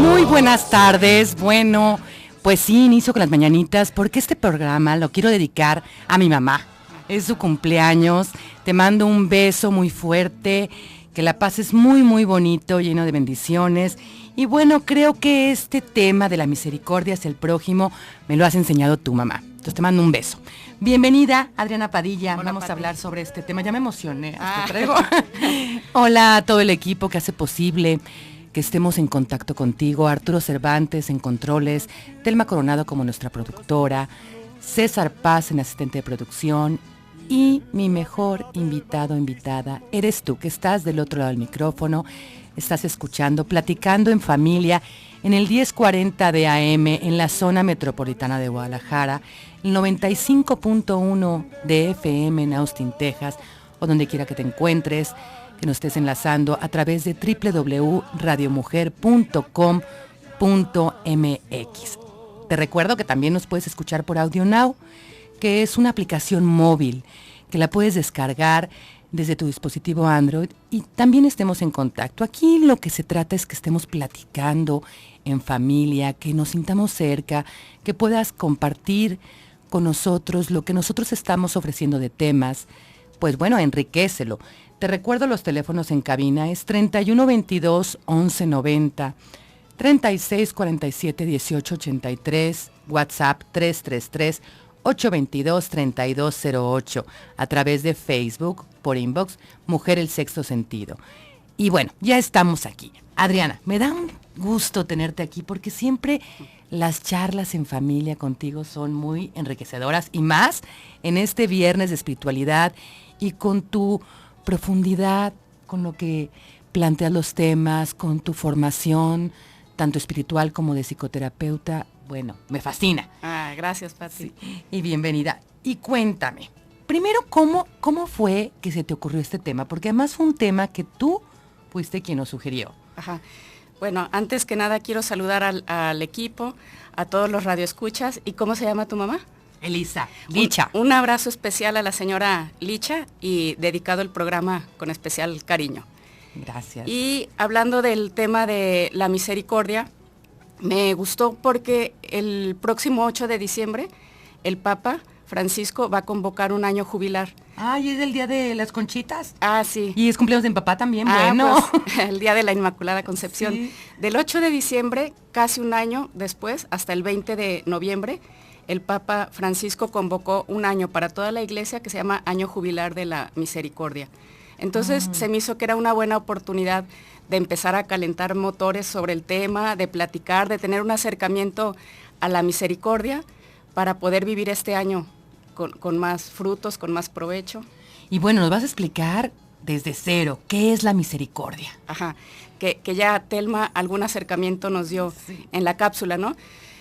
Muy buenas tardes. Bueno, pues sí, inicio con las mañanitas porque este programa lo quiero dedicar a mi mamá. Es su cumpleaños. Te mando un beso muy fuerte. Que la pases muy, muy bonito, lleno de bendiciones. Y bueno, creo que este tema de la misericordia hacia el prójimo me lo has enseñado tu mamá. Entonces te mando un beso. Bienvenida, Adriana Padilla. Hola, Vamos a hablar sobre este tema. Ya me emocioné. Te traigo. Hola a todo el equipo que hace posible que estemos en contacto contigo. Arturo Cervantes en controles, Telma Coronado como nuestra productora, César Paz en asistente de producción y mi mejor invitado o invitada eres tú, que estás del otro lado del micrófono, estás escuchando, platicando en familia en el 1040 de AM en la zona metropolitana de Guadalajara, el 95.1 de FM en Austin, Texas, o donde quiera que te encuentres, que nos estés enlazando a través de www.radiomujer.com.mx. Te recuerdo que también nos puedes escuchar por Audio Now, que es una aplicación móvil que la puedes descargar desde tu dispositivo Android y también estemos en contacto. Aquí lo que se trata es que estemos platicando en familia, que nos sintamos cerca, que puedas compartir con nosotros lo que nosotros estamos ofreciendo de temas. Pues bueno, enriquécelo. Te recuerdo los teléfonos en cabina, es 3122 1190, 3647 1883, WhatsApp 333 822-3208, a través de Facebook, por inbox, Mujer el Sexto Sentido. Y bueno, ya estamos aquí. Adriana, me da un gusto tenerte aquí porque siempre las charlas en familia contigo son muy enriquecedoras y más en este viernes de espiritualidad y con tu profundidad, con lo que planteas los temas, con tu formación, tanto espiritual como de psicoterapeuta. Bueno, me fascina. Gracias, Pati. Sí. Y bienvenida. Y cuéntame, primero, ¿cómo fue que se te ocurrió este tema? Porque además fue un tema que tú fuiste quien nos sugirió. Ajá. Bueno, antes que nada quiero saludar al equipo, a todos los radioescuchas. ¿Y cómo se llama tu mamá? Elisa, Licha. Un abrazo especial a la señora Licha y dedicado el programa con especial cariño. Gracias. Y hablando del tema de la misericordia, me gustó porque el próximo 8 de diciembre el Papa Francisco va a convocar un año jubilar. Ay, ¿es el día de las conchitas? Sí. Y es cumpleaños de mi papá también, bueno. Pues, el día de la Inmaculada Concepción. Sí. Del 8 de diciembre, casi un año después, hasta el 20 de noviembre, el Papa Francisco convocó un año para toda la iglesia que se llama Año Jubilar de la Misericordia. Entonces se me hizo que era una buena oportunidad de empezar a calentar motores sobre el tema, de platicar, de tener un acercamiento a la misericordia para poder vivir este año con más frutos, con más provecho. Y bueno, nos vas a explicar desde cero, ¿qué es la misericordia? Ajá, que ya Telma algún acercamiento nos dio en la cápsula, ¿no?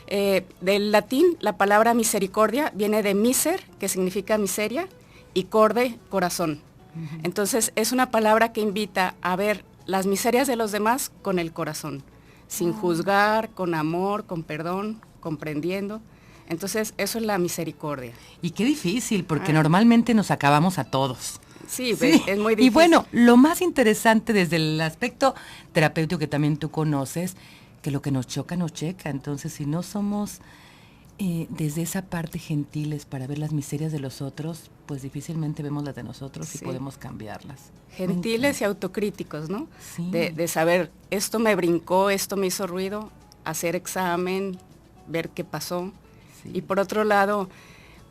Del latín, la palabra misericordia viene de miser, que significa miseria, y corde, corazón. Uh-huh. Entonces, es una palabra que invita a ver las miserias de los demás con el corazón, sin juzgar, con amor, con perdón, comprendiendo. Entonces, eso es la misericordia. Y qué difícil, porque normalmente nos acabamos a todos. Sí, es muy difícil. Y bueno, lo más interesante desde el aspecto terapéutico que también tú conoces, que lo que nos choca, nos checa. Entonces, si no somos desde esa parte gentiles para ver las miserias de los otros, pues difícilmente vemos las de nosotros y podemos cambiarlas. Gentiles y autocríticos, ¿no? Sí. De saber, esto me brincó, esto me hizo ruido, hacer examen, ver qué pasó. Sí. Y por otro lado,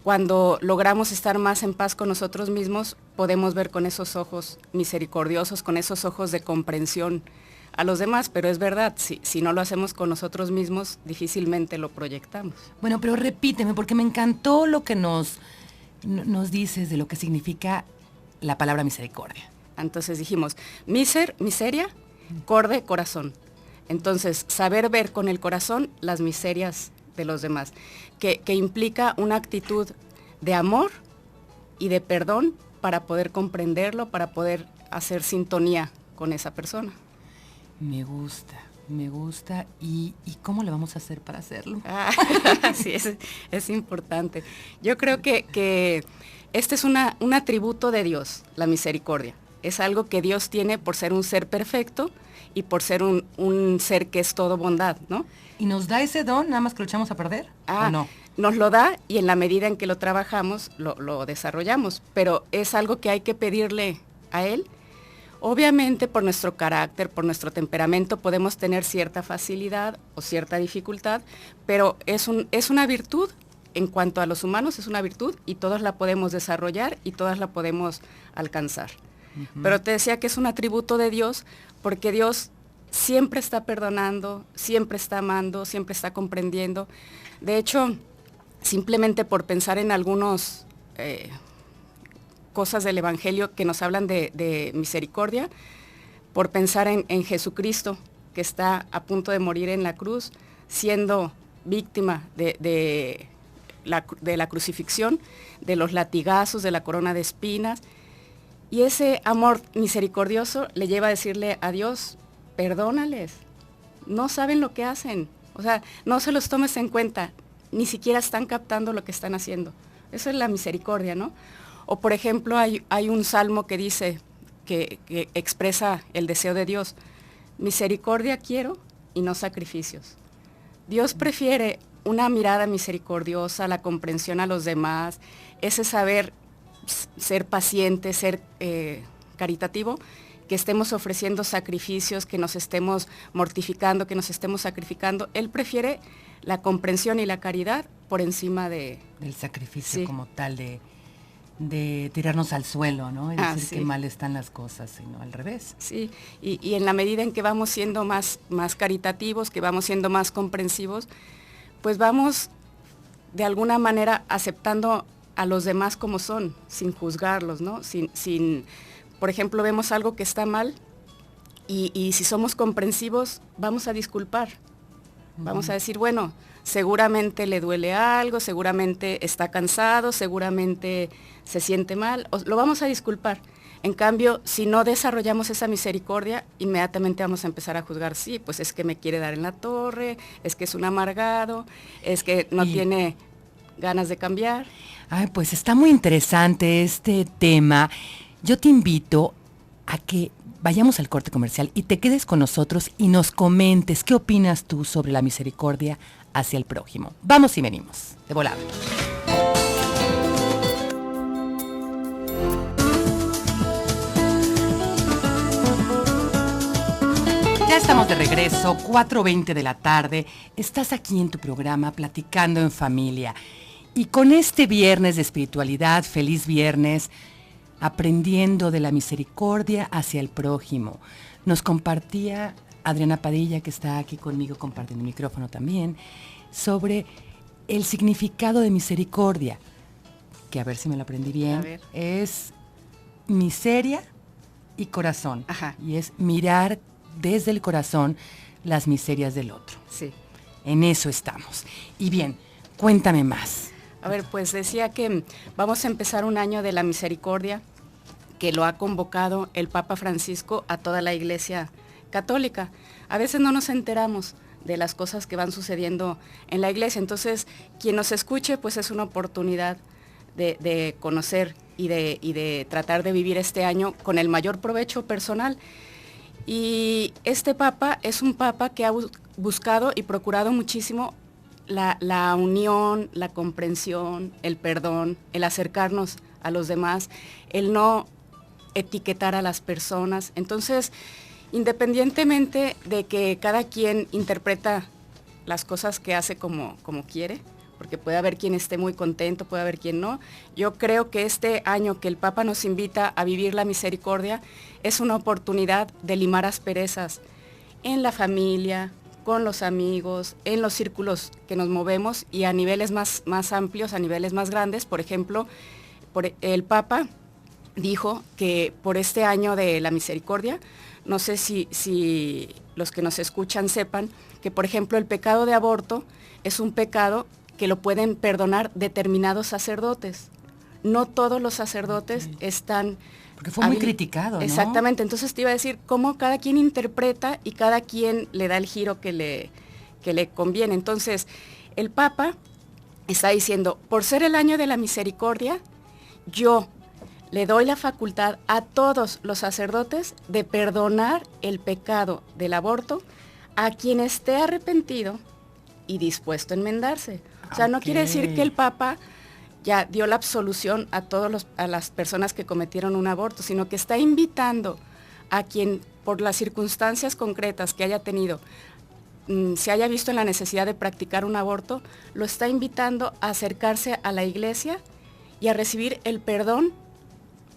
cuando logramos estar más en paz con nosotros mismos, podemos ver con esos ojos misericordiosos, con esos ojos de comprensión a los demás, pero es verdad, si no lo hacemos con nosotros mismos, difícilmente lo proyectamos. Bueno, pero repíteme, porque me encantó lo que nos dices de lo que significa la palabra misericordia. Entonces dijimos, miseria, corde, corazón. Entonces, saber ver con el corazón las miserias de los demás, que implica una actitud de amor y de perdón para poder comprenderlo, para poder hacer sintonía con esa persona. Me gusta. ¿Y cómo le vamos a hacer para hacerlo? Sí, es importante. Yo creo que este es un atributo de Dios, la misericordia. es algo que Dios tiene por ser un ser perfecto y por ser un ser que es todo bondad, ¿no? ¿Y nos da ese don, nada más que lo echamos a perder? ¿O no? Nos lo da y en la medida en que lo trabajamos, lo desarrollamos, pero es algo que hay que pedirle a Él. Obviamente por nuestro carácter, por nuestro temperamento podemos tener cierta facilidad o cierta dificultad, pero es una virtud. En cuanto a los humanos, es una virtud y todos la podemos desarrollar y todas la podemos alcanzar. Uh-huh. Pero te decía que es un atributo de Dios porque Dios siempre está perdonando, siempre está amando, siempre está comprendiendo. De hecho, simplemente por pensar en algunas cosas del Evangelio que nos hablan de misericordia, por pensar en Jesucristo, que está a punto de morir en la cruz, siendo víctima de la crucifixión, de los latigazos, de la corona de espinas, y ese amor misericordioso le lleva a decirle a Dios, perdónales, no saben lo que hacen, o sea, no se los tomes en cuenta, ni siquiera están captando lo que están haciendo. Eso es la misericordia, ¿no? O por ejemplo, hay un salmo que dice, que expresa el deseo de Dios, misericordia quiero y no sacrificios. Dios prefiere una mirada misericordiosa, la comprensión a los demás, ese saber ser paciente, ser caritativo, que estemos ofreciendo sacrificios, que nos estemos mortificando, que nos estemos sacrificando. Él prefiere la comprensión y la caridad por encima del sacrificio, sí, como tal, de tirarnos al suelo, ¿no? Y decir sí, que mal están las cosas, sino al revés. Sí, y en la medida en que vamos siendo más caritativos, que vamos siendo más comprensivos, pues vamos de alguna manera aceptando a los demás como son, sin juzgarlos, ¿no? Sin por ejemplo, vemos algo que está mal y si somos comprensivos, vamos a disculpar. Uh-huh. Vamos a decir, bueno, seguramente le duele algo, seguramente está cansado, seguramente se siente mal, lo vamos a disculpar. En cambio, si no desarrollamos esa misericordia, inmediatamente vamos a empezar a juzgar, sí, pues es que me quiere dar en la torre, es que es un amargado, es que no tiene ganas de cambiar. Ay, pues está muy interesante este tema. Yo te invito a que vayamos al corte comercial y te quedes con nosotros y nos comentes qué opinas tú sobre la misericordia hacia el prójimo. Vamos y venimos, de volada. Ya estamos de regreso, 4:20 de la tarde. Estás aquí en tu programa Platicando en Familia. Y con este viernes de espiritualidad, feliz viernes, aprendiendo de la misericordia hacia el prójimo. Nos compartía Adriana Padilla, que está aquí conmigo compartiendo el micrófono también, sobre el significado de misericordia, que a ver si me lo aprendí bien, es miseria y corazón. Ajá. Y es mirar desde el corazón las miserias del otro. Sí. En eso estamos. Y bien, cuéntame más. A ver, pues decía que vamos a empezar un año de la misericordia que lo ha convocado el Papa Francisco a toda la Iglesia Católica. A veces no nos enteramos de las cosas que van sucediendo en la Iglesia, entonces quien nos escuche pues es una oportunidad de conocer y de tratar de vivir este año con el mayor provecho personal. Y este Papa es un Papa que ha buscado y procurado muchísimo la unión, la comprensión, el perdón, el acercarnos a los demás, el no etiquetar a las personas. Entonces, independientemente de que cada quien interpreta las cosas que hace como quiere, porque puede haber quien esté muy contento, puede haber quien no, yo creo que este año que el Papa nos invita a vivir la misericordia es una oportunidad de limar asperezas en la familia, con los amigos, en los círculos que nos movemos y a niveles más amplios, a niveles más grandes. Por ejemplo, el Papa dijo que por este año de la misericordia, no sé si los que nos escuchan sepan, que por ejemplo el pecado de aborto es un pecado que lo pueden perdonar determinados sacerdotes. No todos los sacerdotes están... Porque fue muy criticado, ¿no? Exactamente, entonces te iba a decir cómo cada quien interpreta y cada quien le da el giro que le conviene. Entonces, el Papa está diciendo, por ser el año de la misericordia, yo le doy la facultad a todos los sacerdotes de perdonar el pecado del aborto a quien esté arrepentido y dispuesto a enmendarse. O sea, no quiere decir que el Papa ya dio la absolución a las personas que cometieron un aborto, sino que está invitando a quien, por las circunstancias concretas que haya tenido, se haya visto en la necesidad de practicar un aborto, lo está invitando a acercarse a la Iglesia y a recibir el perdón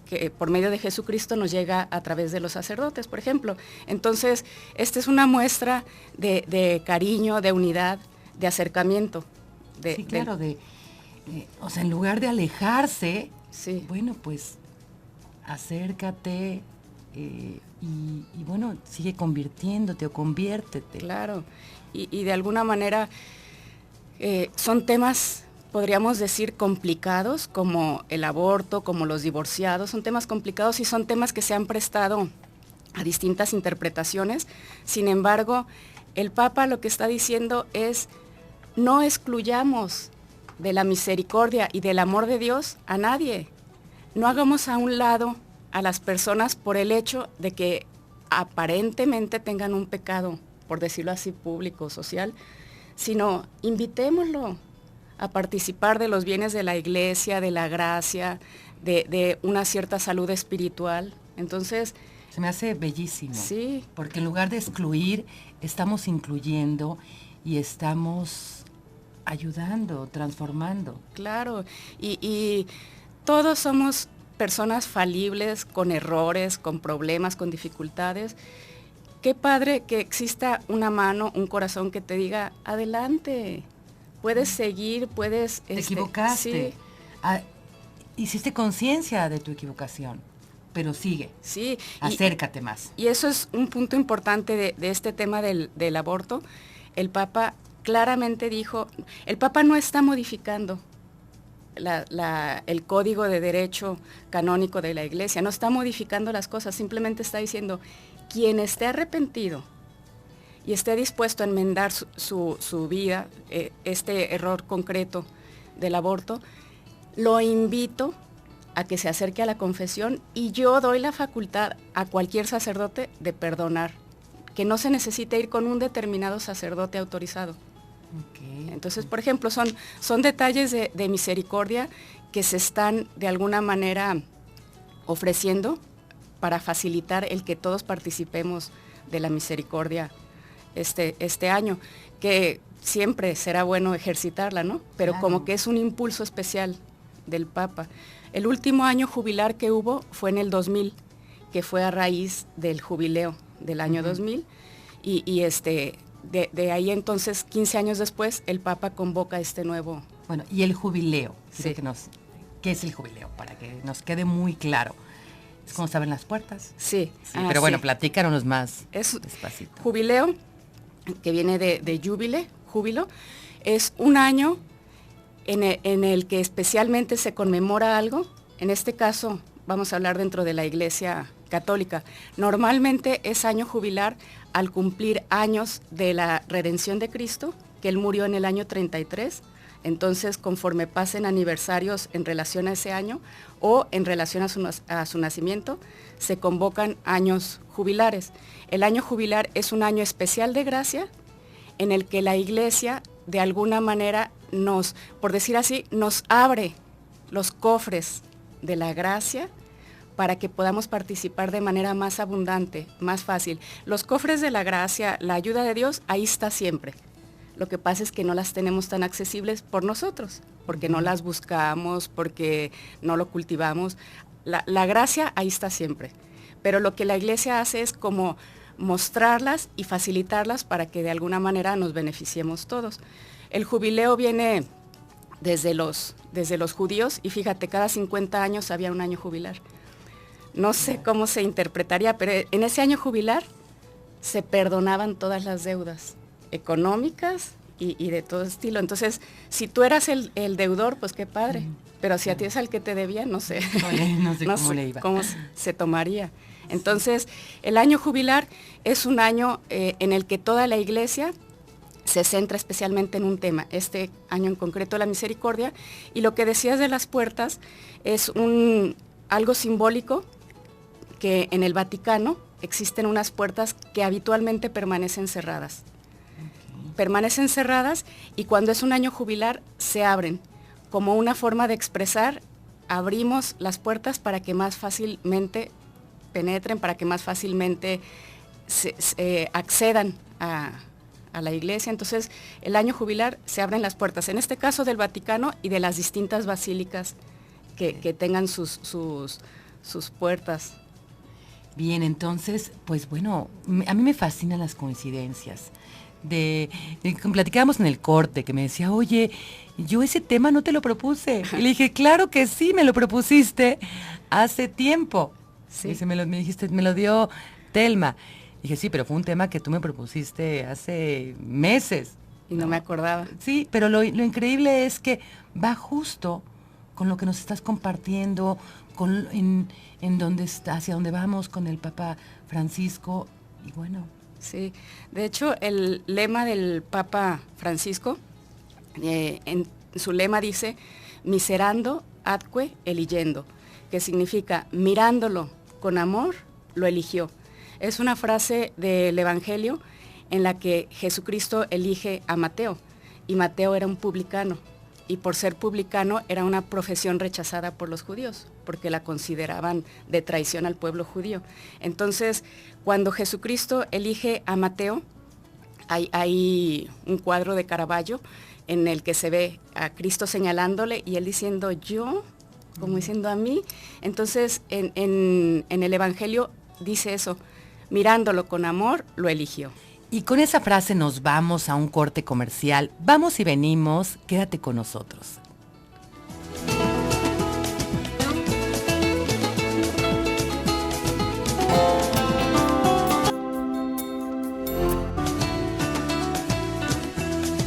que por medio de Jesucristo nos llega a través de los sacerdotes, por ejemplo. Entonces, esta es una muestra de cariño, de unidad, de acercamiento. Sí, claro, o sea, en lugar de alejarse, sí. Bueno, pues acércate y bueno, sigue convirtiéndote o conviértete. Claro, y de alguna manera son temas, podríamos decir, complicados, como el aborto, como los divorciados, son temas complicados y son temas que se han prestado a distintas interpretaciones. Sin embargo, el Papa lo que está diciendo es, no excluyamos de la misericordia y del amor de Dios a nadie. No hagamos a un lado a las personas por el hecho de que aparentemente tengan un pecado, por decirlo así, público, social, sino invitémoslo a participar de los bienes de la Iglesia, de la gracia, de una cierta salud espiritual. Entonces, se me hace bellísimo. Sí. Porque en lugar de excluir, estamos incluyendo y estamos ayudando, transformando. Claro, y todos somos personas falibles, con errores, con problemas, con dificultades. Qué padre que exista una mano, un corazón que te diga, adelante, puedes seguir, puedes... Te equivocaste. Sí. Hiciste conciencia de tu equivocación, pero sigue. Sí. Acércate más. Y eso es un punto importante de este tema del aborto. El Papa claramente dijo, el Papa no está modificando el código de derecho canónico de la Iglesia, no está modificando las cosas, simplemente está diciendo, quien esté arrepentido y esté dispuesto a enmendar su vida, este error concreto del aborto, lo invito a que se acerque a la confesión y yo doy la facultad a cualquier sacerdote de perdonar, que no se necesite ir con un determinado sacerdote autorizado. Okay. Entonces, por ejemplo, son detalles de misericordia que se están de alguna manera ofreciendo para facilitar el que todos participemos de la misericordia este año, que siempre será bueno ejercitarla, ¿no? Pero claro, como que es un impulso especial del Papa. El último año jubilar que hubo fue en el 2000, que fue a raíz del jubileo del año 2000, y de ahí entonces, 15 años después, el Papa convoca este nuevo... Bueno, y el jubileo, sí. ¿Qué es el jubileo? Para que nos quede muy claro. ¿Es como se abren las puertas? Sí. Pero bueno, platícanos más despacito. Jubileo, que viene de júbilo, es un año en el que especialmente se conmemora algo. En este caso, vamos a hablar dentro de la Iglesia Católica. Normalmente es año jubilar al cumplir años de la redención de Cristo, que Él murió en el año 33. Entonces, conforme pasen aniversarios en relación a ese año o en relación a su nacimiento, se convocan años jubilares. El año jubilar es un año especial de gracia en el que la Iglesia, de alguna manera, por decir así, nos abre los cofres de la gracia para que podamos participar de manera más abundante, más fácil. Los cofres de la gracia, la ayuda de Dios, ahí está siempre. Lo que pasa es que no las tenemos tan accesibles por nosotros, porque no las buscamos, porque no lo cultivamos. La gracia ahí está siempre. Pero lo que la Iglesia hace es como mostrarlas y facilitarlas para que de alguna manera nos beneficiemos todos. El jubileo viene desde los judíos y fíjate, cada 50 años había un año jubilar. No sé cómo se interpretaría, pero en ese año jubilar se perdonaban todas las deudas económicas y de todo estilo. Entonces, si tú eras el deudor, pues qué padre. Pero si a ti es al que te debía, no sé. No sé cómo le iba. Cómo se tomaría. Entonces, el año jubilar es un año en el que toda la Iglesia se centra especialmente en un tema, este año en concreto la misericordia, y lo que decías de las puertas es algo simbólico que en el Vaticano existen unas puertas que habitualmente permanecen cerradas. Permanecen cerradas y cuando es un año jubilar se abren como una forma de expresar, abrimos las puertas para que más fácilmente penetren, para que más fácilmente accedan a la iglesia. Entonces, el año jubilar se abren las puertas, en este caso del Vaticano y de las distintas basílicas que tengan sus puertas. Bien, entonces, pues bueno, a mí me fascinan las coincidencias. Platicábamos en el corte, que me decía, oye, yo ese tema no te lo propuse. Y le dije, claro que sí, me lo propusiste hace tiempo. Sí. Dice, me lo dio Telma. Dije, sí, pero fue un tema que tú me propusiste hace meses. Y no me acordaba. Sí, pero lo increíble es que va justo con lo que nos estás compartiendo, en dónde está, hacia dónde vamos con el Papa Francisco, y bueno. Sí, de hecho el lema del Papa Francisco, en su lema dice, miserando atque eligiendo, que significa mirándolo con amor, lo eligió. Es una frase del Evangelio en la que Jesucristo elige a Mateo, y Mateo era un publicano. Y por ser publicano era una profesión rechazada por los judíos, porque la consideraban de traición al pueblo judío. Entonces, cuando Jesucristo elige a Mateo, hay un cuadro de Caravaggio en el que se ve a Cristo señalándole y él diciendo yo, como diciendo a mí. Entonces, en el Evangelio dice eso, mirándolo con amor, lo eligió. Y con esa frase nos vamos a un corte comercial. Vamos y venimos, quédate con nosotros.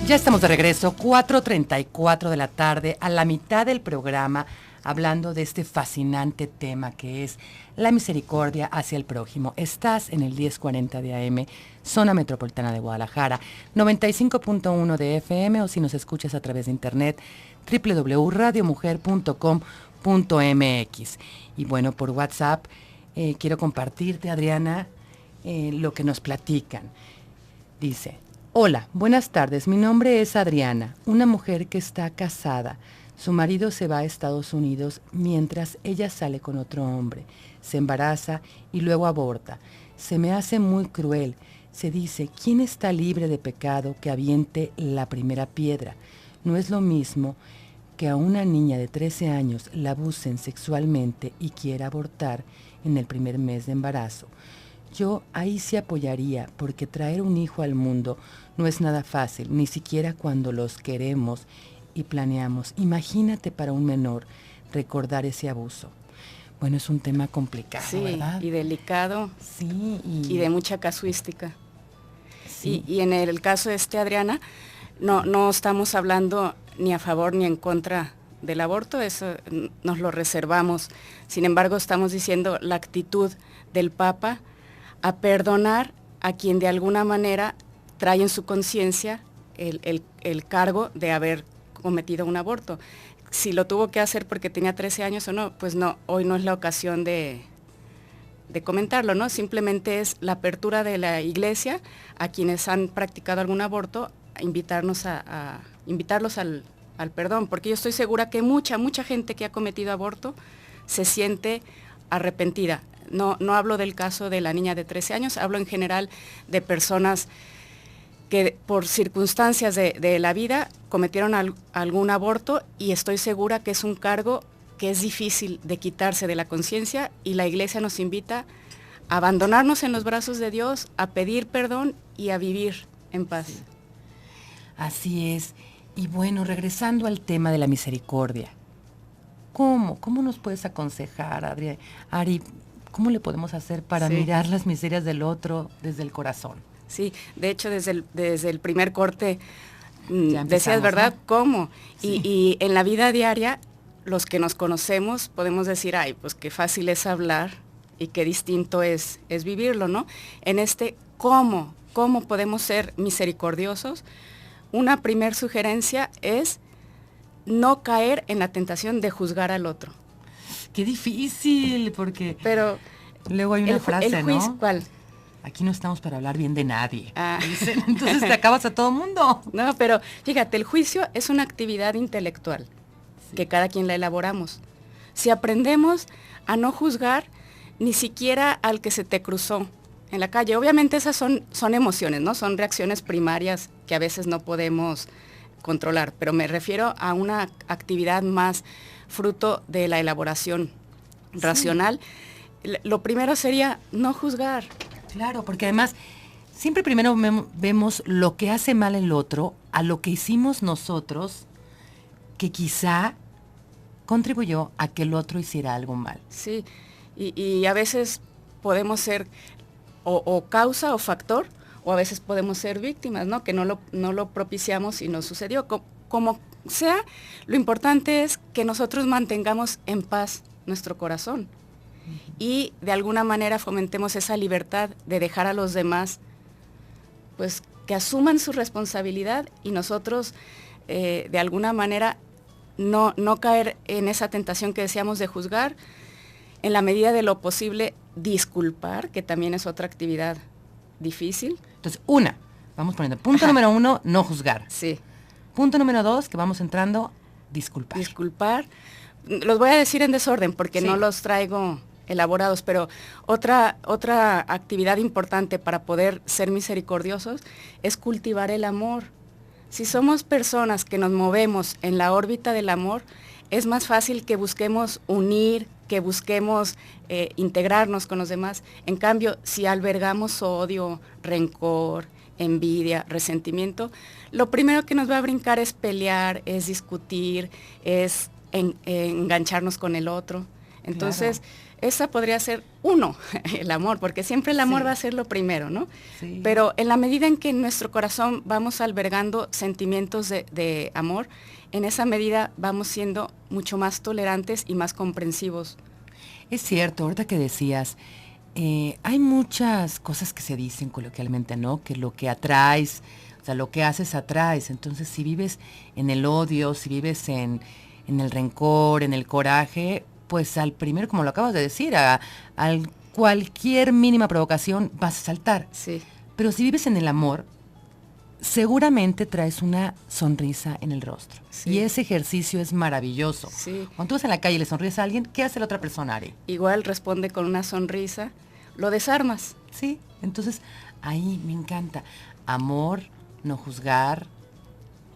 Ya estamos de regreso, 4:34 de la tarde, a la mitad del programa, hablando de este fascinante tema que es la misericordia hacia el prójimo. Estás en el 1040 de AM, zona metropolitana de Guadalajara, 95.1 de FM, o si nos escuchas a través de internet, www.radiomujer.com.mx. Y bueno, por WhatsApp quiero compartirte, Adriana, lo que nos platican. Dice, hola, buenas tardes, mi nombre es Adriana, una mujer que está casada. Su marido se va a Estados Unidos mientras ella sale con otro hombre, se embaraza y luego aborta. Se me hace muy cruel. Se dice, ¿quién está libre de pecado que aviente la primera piedra? No es lo mismo que a una niña de 13 años la abusen sexualmente y quiera abortar en el primer mes de embarazo. Yo ahí sí apoyaría, porque traer un hijo al mundo no es nada fácil, ni siquiera cuando los queremos y planeamos. Imagínate para un menor recordar ese abuso. Bueno, es un tema complicado, sí, ¿verdad? Y delicado. Sí. Y de mucha casuística. Sí. Y en el caso de Adriana, no estamos hablando ni a favor ni en contra del aborto, eso nos lo reservamos. Sin embargo, estamos diciendo la actitud del Papa a perdonar a quien de alguna manera trae en su conciencia el cargo de haber cometido un aborto. Si lo tuvo que hacer porque tenía 13 años o no, pues no, hoy no es la ocasión de comentarlo, ¿no? Simplemente es la apertura de la Iglesia a quienes han practicado algún aborto, a invitarlos al perdón, porque yo estoy segura que mucha gente que ha cometido aborto se siente arrepentida. No hablo del caso de la niña de 13 años, hablo en general de personas que por circunstancias de la vida cometieron algún aborto, y estoy segura que es un cargo que es difícil de quitarse de la conciencia, y la Iglesia nos invita a abandonarnos en los brazos de Dios, a pedir perdón y a vivir en paz. Sí. Así es. Y bueno, regresando al tema de la misericordia, ¿cómo nos puedes aconsejar, Ari? ¿Cómo le podemos hacer para mirar las miserias del otro desde el corazón? Sí, de hecho desde el primer corte decías, ¿verdad? ¿No? ¿Cómo? Sí. Y en la vida diaria, los que nos conocemos podemos decir, ay, pues qué fácil es hablar y qué distinto es vivirlo, ¿no? En ¿cómo podemos ser misericordiosos? Una primer sugerencia es no caer en la tentación de juzgar al otro. Qué difícil, porque Pero luego hay una frase, ¿no? ¿Cuál? Aquí no estamos para hablar bien de nadie. Ah. Dicen, entonces te acabas a todo mundo. No, pero fíjate, el juicio es una actividad intelectual, que cada quien la elaboramos. Si aprendemos a no juzgar ni siquiera al que se te cruzó en la calle, obviamente esas son emociones, ¿no? Son reacciones primarias que a veces no podemos controlar, pero me refiero a una actividad más fruto de la elaboración racional. Lo primero sería no juzgar. Claro, porque además siempre primero vemos lo que hace mal el otro a lo que hicimos nosotros, que quizá contribuyó a que el otro hiciera algo mal. Sí, y a veces podemos ser o causa o factor, o a veces podemos ser víctimas, ¿no? Que no lo propiciamos y nos sucedió. Como sea, lo importante es que nosotros mantengamos en paz nuestro corazón y de alguna manera fomentemos esa libertad de dejar a los demás, pues, que asuman su responsabilidad y nosotros de alguna manera no caer en esa tentación que decíamos de juzgar, en la medida de lo posible disculpar, que también es otra actividad difícil. Entonces, vamos poniendo, punto número 1, no juzgar. Sí. Punto número 2, que vamos entrando, disculpar. Disculpar. Los voy a decir en desorden porque no los traigo elaborados, pero otra actividad importante para poder ser misericordiosos es cultivar el amor. Si somos personas que nos movemos en la órbita del amor, es más fácil que busquemos unir, que busquemos integrarnos con los demás. En cambio, si albergamos odio, rencor, envidia, resentimiento, lo primero que nos va a brincar es pelear, es discutir, es engancharnos con el otro. Entonces, esa podría ser el amor, porque siempre el amor va a ser lo primero, ¿no? Sí. Pero en la medida en que en nuestro corazón vamos albergando sentimientos de amor, en esa medida vamos siendo mucho más tolerantes y más comprensivos. Es cierto, ahorita que decías, hay muchas cosas que se dicen coloquialmente, ¿no? Que lo que atraes, o sea, lo que haces atraes. Entonces, si vives en el odio, si vives en el rencor, en el coraje, pues al primero, como lo acabas de decir, a cualquier mínima provocación vas a saltar. Sí. Pero si vives en el amor, seguramente traes una sonrisa en el rostro. Sí. Y ese ejercicio es maravilloso. Sí. Cuando tú vas en la calle y le sonríes a alguien, ¿qué hace la otra persona, Ari? Igual responde con una sonrisa, lo desarmas. Sí, entonces ahí me encanta. Amor, no juzgar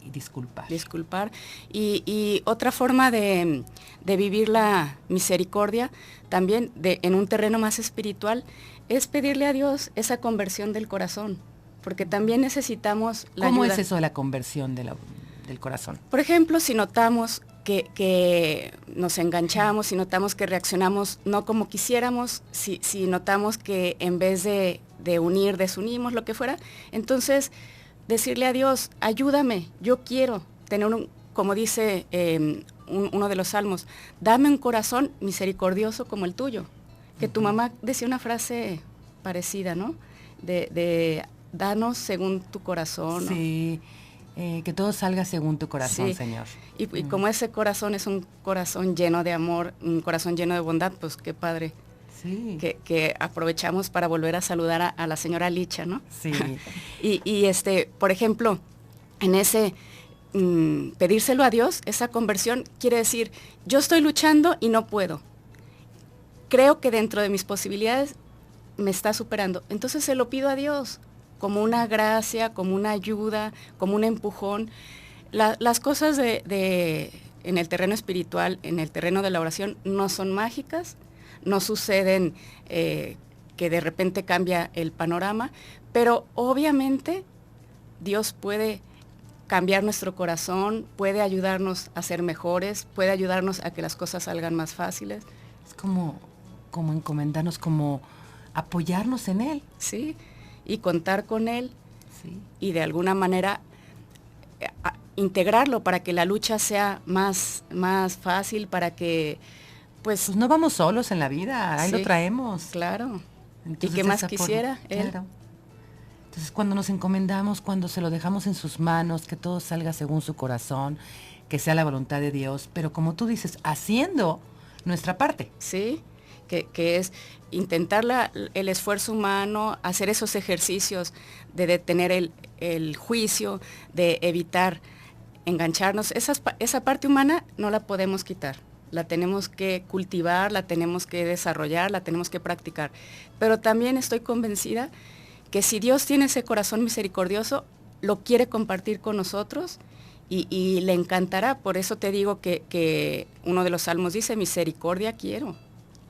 y disculpar. Disculpar. Y otra forma de vivir la misericordia, también en un terreno más espiritual, es pedirle a Dios esa conversión del corazón. Porque también necesitamos la ayuda. ¿Cómo es eso de la conversión del corazón? Por ejemplo, si notamos que nos enganchamos, si notamos que reaccionamos no como quisiéramos, si notamos que en vez de unir, desunimos, lo que fuera, entonces decirle a Dios, ayúdame, yo quiero tener como dice uno de los salmos, dame un corazón misericordioso como el tuyo. Que tu mamá decía una frase parecida, ¿no? De danos según tu corazón. Sí, que todo salga según tu corazón, sí. Señor. Y como ese corazón es un corazón lleno de amor, un corazón lleno de bondad, pues qué padre. Sí. Que aprovechamos para volver a saludar a la señora Licha, ¿no? Sí. y por ejemplo, en ese pedírselo a Dios, esa conversión quiere decir, yo estoy luchando y no puedo. Creo que dentro de mis posibilidades me está superando. Entonces se lo pido a Dios como una gracia, como una ayuda, como un empujón. Las cosas en el terreno espiritual, en el terreno de la oración, no son mágicas, no suceden que de repente cambia el panorama, pero obviamente Dios puede cambiar nuestro corazón, puede ayudarnos a ser mejores, puede ayudarnos a que las cosas salgan más fáciles. Es como encomendarnos, como apoyarnos en Él. Sí, y contar con Él, sí. Y de alguna manera integrarlo para que la lucha sea más fácil, para que pues no vamos solos en la vida, ahí sí, lo traemos. Claro. Entonces, ¿y qué más quisiera Él? Claro. Entonces cuando nos encomendamos, cuando se lo dejamos en sus manos, que todo salga según su corazón, que sea la voluntad de Dios, pero como tú dices, haciendo nuestra parte. Sí, que es intentar el esfuerzo humano, hacer esos ejercicios de detener el juicio, de evitar engancharnos. Esa parte humana no la podemos quitar, la tenemos que cultivar, la tenemos que desarrollar, la tenemos que practicar. Pero también estoy convencida que si Dios tiene ese corazón misericordioso, lo quiere compartir con nosotros y le encantará. Por eso te digo que uno de los salmos dice, misericordia quiero.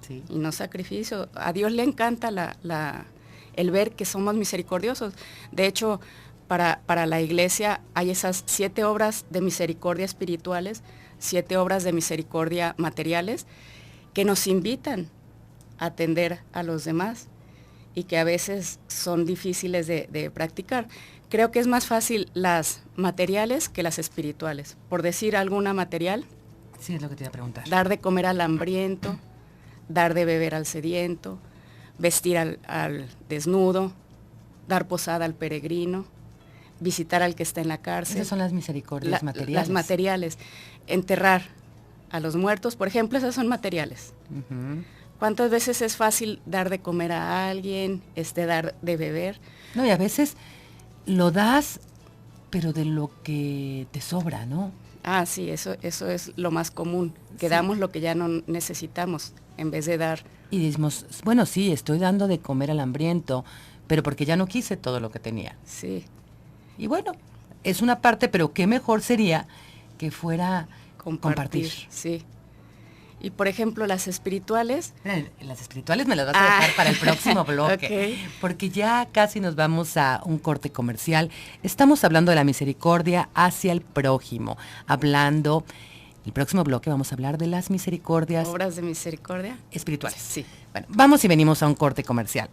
Sí. Y no sacrificio. A Dios le encanta el ver que somos misericordiosos. De hecho, para la iglesia hay esas 7 obras de misericordia espirituales, 7 obras de misericordia materiales, que nos invitan a atender a los demás y que a veces son difíciles de practicar. Creo que es más fácil las materiales que las espirituales. Por decir alguna material. Sí, es lo que te iba a preguntar. Dar de comer al hambriento, dar de beber al sediento, vestir al desnudo, dar posada al peregrino, visitar al que está en la cárcel. Esas son las misericordias materiales. Las materiales. Enterrar a los muertos, por ejemplo, esas son materiales. Uh-huh. ¿Cuántas veces es fácil dar de comer a alguien, dar de beber? No, y a veces lo das, pero de lo que te sobra, ¿no? Ah, sí, eso es lo más común, que sí. Damos lo que ya no necesitamos, en vez de dar. Y decimos, bueno, sí, estoy dando de comer al hambriento, pero porque ya no quise todo lo que tenía. Sí. Y bueno, es una parte, pero qué mejor sería que fuera compartir. Sí. Y por ejemplo, las espirituales. Las espirituales me las vas a dejar para el próximo bloque. Okay. Porque ya casi nos vamos a un corte comercial. Estamos hablando de la misericordia hacia el prójimo. El próximo bloque vamos a hablar de las misericordias. ¿Obras de misericordia? Espirituales. Sí. Bueno, vamos y venimos a un corte comercial.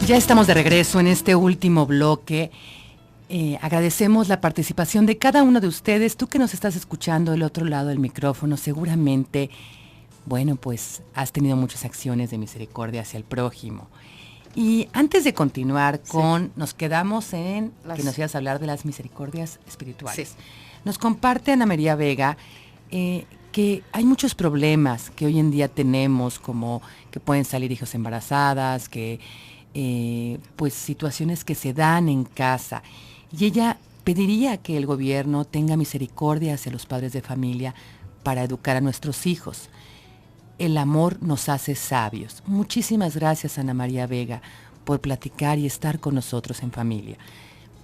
Ya estamos de regreso en este último bloque. Agradecemos la participación de cada uno de ustedes. Tú que nos estás escuchando del otro lado del micrófono, seguramente, bueno, pues has tenido muchas acciones de misericordia hacia el prójimo. Y antes de continuar nos quedamos en que nos ibas a hablar de las misericordias espirituales. Sí. Nos comparte Ana María Vega que hay muchos problemas que hoy en día tenemos, como que pueden salir hijos embarazadas, que pues situaciones que se dan en casa, y ella pediría que el gobierno tenga misericordia hacia los padres de familia para educar a nuestros hijos. El amor nos hace sabios. Muchísimas gracias, Ana María Vega, por platicar y estar con nosotros en familia.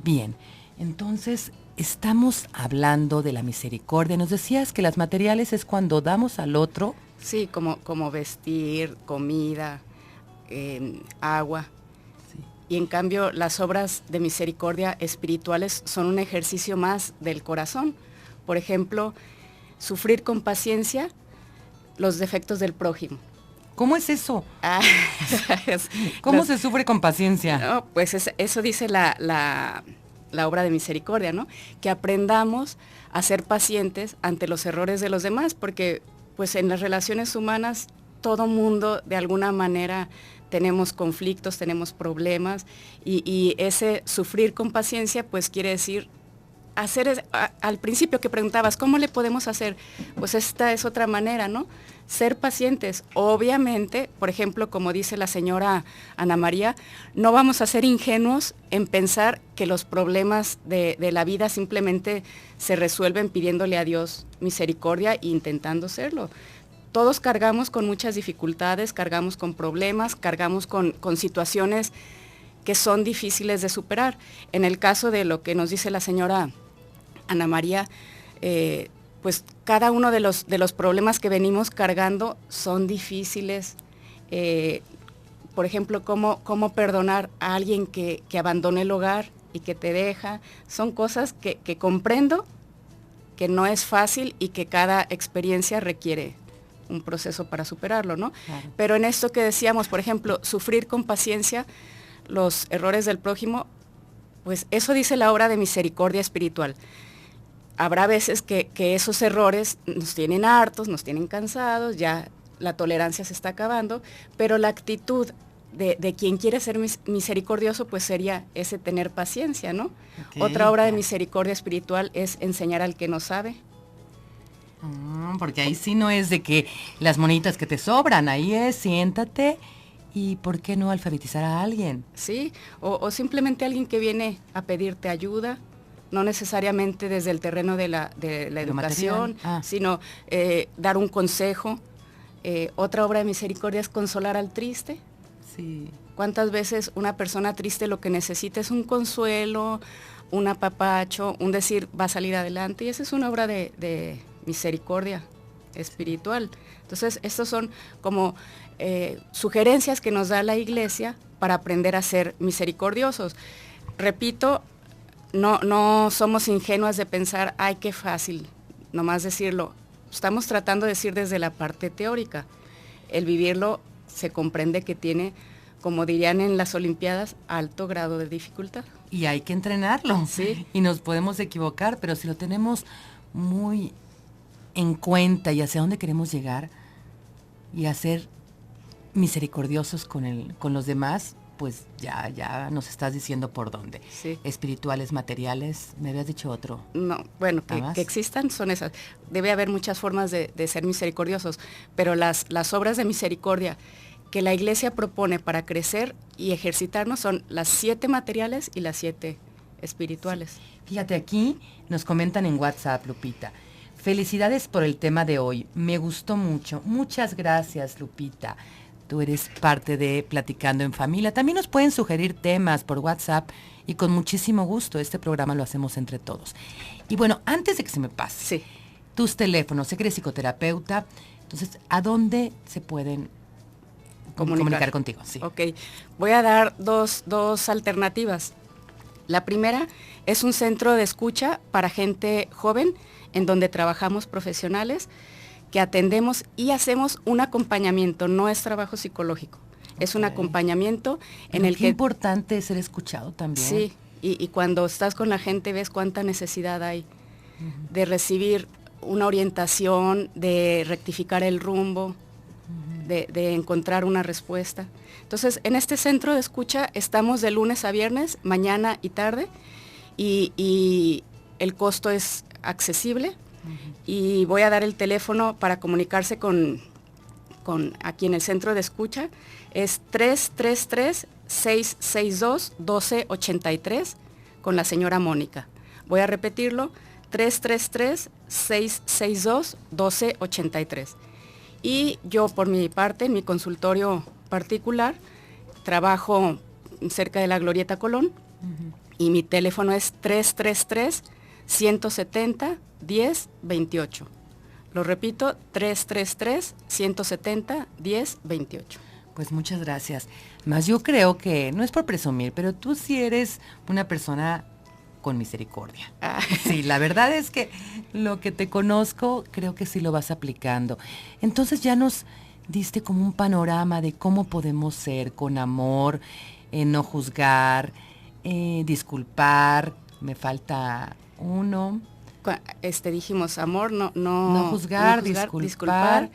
Bien, entonces estamos hablando de la misericordia. Nos decías que las materiales es cuando damos al otro. Sí, como vestir, comida, agua. Y en cambio las obras de misericordia espirituales son un ejercicio más del corazón. Por ejemplo, sufrir con paciencia los defectos del prójimo. ¿Cómo es eso? ¿Cómo se sufre con paciencia? No, pues eso dice la obra de misericordia, ¿no? Que aprendamos a ser pacientes ante los errores de los demás, porque pues en las relaciones humanas todo mundo de alguna manera tenemos conflictos, tenemos problemas, y ese sufrir con paciencia pues quiere decir al principio que preguntabas, ¿cómo le podemos hacer? Pues esta es otra manera, ¿no? Ser pacientes. Obviamente, por ejemplo, como dice la señora Ana María, no vamos a ser ingenuos en pensar que los problemas de la vida simplemente se resuelven pidiéndole a Dios misericordia e intentando serlo. Todos cargamos con muchas dificultades, cargamos con problemas, cargamos con situaciones que son difíciles de superar. En el caso de lo que nos dice la señora Ana María, pues cada uno de los problemas que venimos cargando son difíciles. Por ejemplo, cómo perdonar a alguien que abandone el hogar y que te deja. Son cosas que comprendo que no es fácil y que cada experiencia requiere un proceso para superarlo, ¿no? Claro. Pero en esto que decíamos, por ejemplo, sufrir con paciencia los errores del prójimo, Pues eso dice la obra de misericordia espiritual. Habrá veces que esos errores nos tienen hartos, nos tienen cansados, ya la tolerancia se está acabando, pero la actitud de quien quiere ser misericordioso, pues sería ese tener paciencia, ¿no? Okay, otra obra de misericordia espiritual es enseñar al que no sabe. Porque ahí sí no es de que las monitas que te sobran, ahí es siéntate y ¿por qué no alfabetizar a alguien? Sí, o simplemente alguien que viene a pedirte ayuda, no necesariamente desde el terreno de la educación, sino dar un consejo. Otra obra de misericordia es consolar al triste. Sí. ¿Cuántas veces una persona triste lo que necesita es un consuelo, un apapacho, un decir va a salir adelante? Y esa es una obra de misericordia espiritual. Entonces, estos son como sugerencias que nos da la Iglesia para aprender a ser misericordiosos. Repito, no somos ingenuas de pensar, ay, qué fácil, nomás decirlo. Estamos tratando de decir desde la parte teórica. El vivirlo se comprende que tiene, como dirían en las Olimpiadas, alto grado de dificultad. Y hay que entrenarlo. Sí. Y nos podemos equivocar, pero si lo tenemos muy en cuenta y hacia dónde queremos llegar y a ser misericordiosos con los demás, pues ya nos estás diciendo por dónde. Sí. Espirituales, materiales, ¿me habías dicho otro? No, bueno, que existan son esas. Debe haber muchas formas de ser misericordiosos, pero las obras de misericordia que la Iglesia propone para crecer y ejercitarnos son las 7 materiales y las 7 espirituales. Sí. Fíjate, aquí nos comentan en WhatsApp, Lupita. Felicidades por el tema de hoy, me gustó mucho. Muchas gracias, Lupita. Tú eres parte de Platicando en Familia. También nos pueden sugerir temas por WhatsApp y con muchísimo gusto. Este programa lo hacemos entre todos. Y bueno, antes de que se me pase, sí, tus teléfonos, sé que eres psicoterapeuta, entonces, ¿a dónde se pueden comunicar contigo? Sí. Ok, voy a dar dos alternativas. La primera es un centro de escucha para gente joven, en donde trabajamos profesionales, que atendemos y hacemos un acompañamiento, no es trabajo psicológico, es un acompañamiento en el que... Qué importante es ser escuchado también. Sí, y cuando estás con la gente ves cuánta necesidad hay de recibir una orientación, de rectificar el rumbo, de encontrar una respuesta. Entonces, en este centro de escucha estamos de lunes a viernes, mañana y tarde, y el costo es accesible. Y voy a dar el teléfono para comunicarse con aquí en el centro de escucha. Es 333-662-1283 con la señora Mónica. Voy a repetirlo, 333-662-1283. Y yo por mi parte, en mi consultorio particular, trabajo cerca de la Glorieta Colón, y mi teléfono es 333-170-1028. Lo repito, 333-170-1028. Pues muchas gracias. Más yo creo que, no es por presumir, pero tú sí eres una persona con misericordia. Sí, la verdad es que lo que te conozco, creo que sí lo vas aplicando. Entonces ya nos diste como un panorama de cómo podemos ser con amor, no juzgar, disculpar. Me falta uno. Dijimos amor, no juzgar, disculpar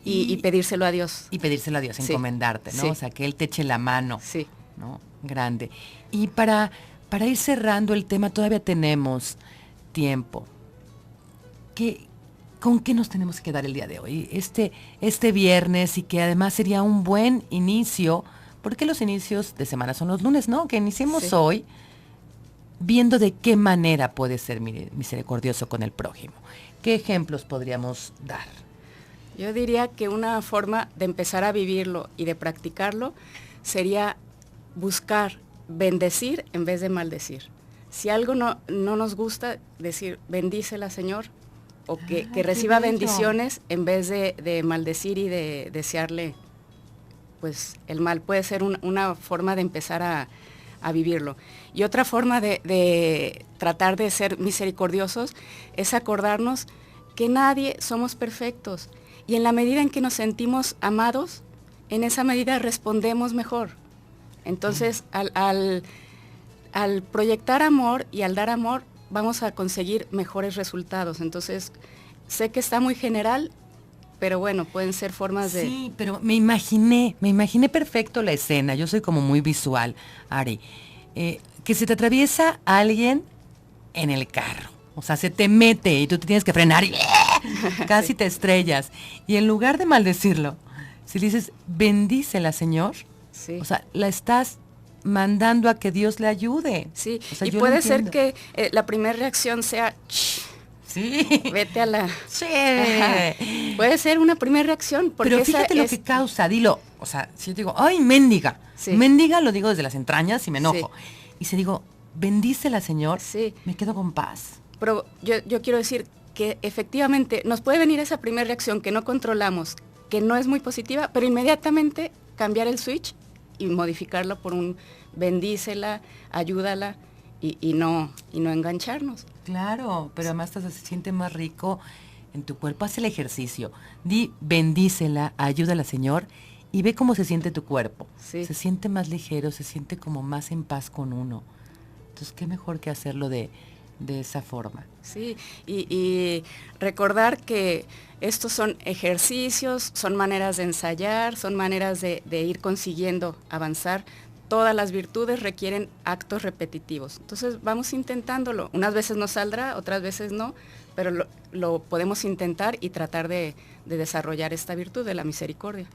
y pedírselo a Dios. Y pedírselo a Dios, sí, encomendarte, ¿no? Sí. O sea, que Él te eche la mano, sí, ¿no? Grande. Y para ir cerrando el tema, todavía tenemos tiempo. ¿Con qué nos tenemos que quedar el día de hoy? Este viernes, y que además sería un buen inicio, porque los inicios de semana son los lunes, ¿no? Que iniciemos sí. Hoy viendo de qué manera puede ser misericordioso con el prójimo. ¿Qué ejemplos podríamos dar? Yo diría que una forma de empezar a vivirlo y de practicarlo sería buscar bendecir en vez de maldecir. Si algo no nos gusta, decir bendícela, Señor, o que reciba bendiciones en vez de maldecir y de desearle pues el mal. Puede ser una forma de empezar a vivirlo. Y otra forma de tratar de ser misericordiosos es acordarnos que nadie somos perfectos, y en la medida en que nos sentimos amados, en esa medida respondemos mejor. Entonces, al al proyectar amor y al dar amor vamos a conseguir mejores resultados. Entonces, sé que está muy general, pero bueno, pueden ser formas de... Sí, pero me imaginé perfecto la escena. Yo soy como muy visual, Ari. Que se te atraviesa alguien en el carro. O sea, se te mete y tú te tienes que frenar y casi sí. Te estrellas. Y en lugar de maldecirlo, si le dices, bendícela, Señor, sí. O sea, la estás mandando a que Dios le ayude. Sí, o sea, y puede ser que la primera reacción sea... Sí. Vete a la... Sí. Ajá. Puede ser una primera reacción. Porque pero fíjate lo que causa, dilo. O sea, si yo digo, ay, mendiga. Sí. Mendiga lo digo desde las entrañas y me enojo. Sí. Y si digo, bendícela, Señor, sí. Me quedo con paz. Pero yo quiero decir que efectivamente nos puede venir esa primera reacción que no controlamos, que no es muy positiva, pero inmediatamente cambiar el switch y modificarlo por un bendícela, ayúdala y no engancharnos. Claro, pero además se siente más rico en tu cuerpo. Haz el ejercicio. Di bendícela, ayúdala, Señor, y ve cómo se siente tu cuerpo. Sí. Se siente más ligero, se siente como más en paz con uno. Entonces, qué mejor que hacerlo de esa forma. Sí, y recordar que estos son ejercicios, son maneras de ensayar, son maneras de ir consiguiendo avanzar. Todas las virtudes requieren actos repetitivos. Entonces vamos intentándolo. Unas veces nos saldrá, otras veces no, pero lo podemos intentar y tratar de desarrollar esta virtud de la misericordia.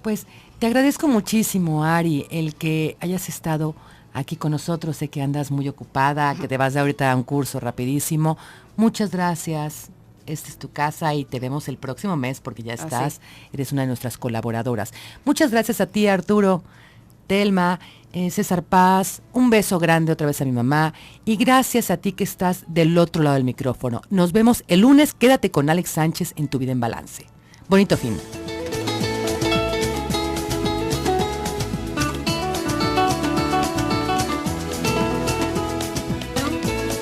Pues te agradezco muchísimo, Ari, el que hayas estado aquí con nosotros. Sé que andas muy ocupada, que te vas de ahorita a un curso rapidísimo. Muchas gracias. Esta es tu casa y te vemos el próximo mes porque ya estás, eres una de nuestras colaboradoras. Muchas gracias a ti, Arturo, Telma, César Paz, un beso grande otra vez a mi mamá y gracias a ti que estás del otro lado del micrófono. Nos vemos el lunes, quédate con Alex Sánchez en Tu Vida en Balance. Bonito fin.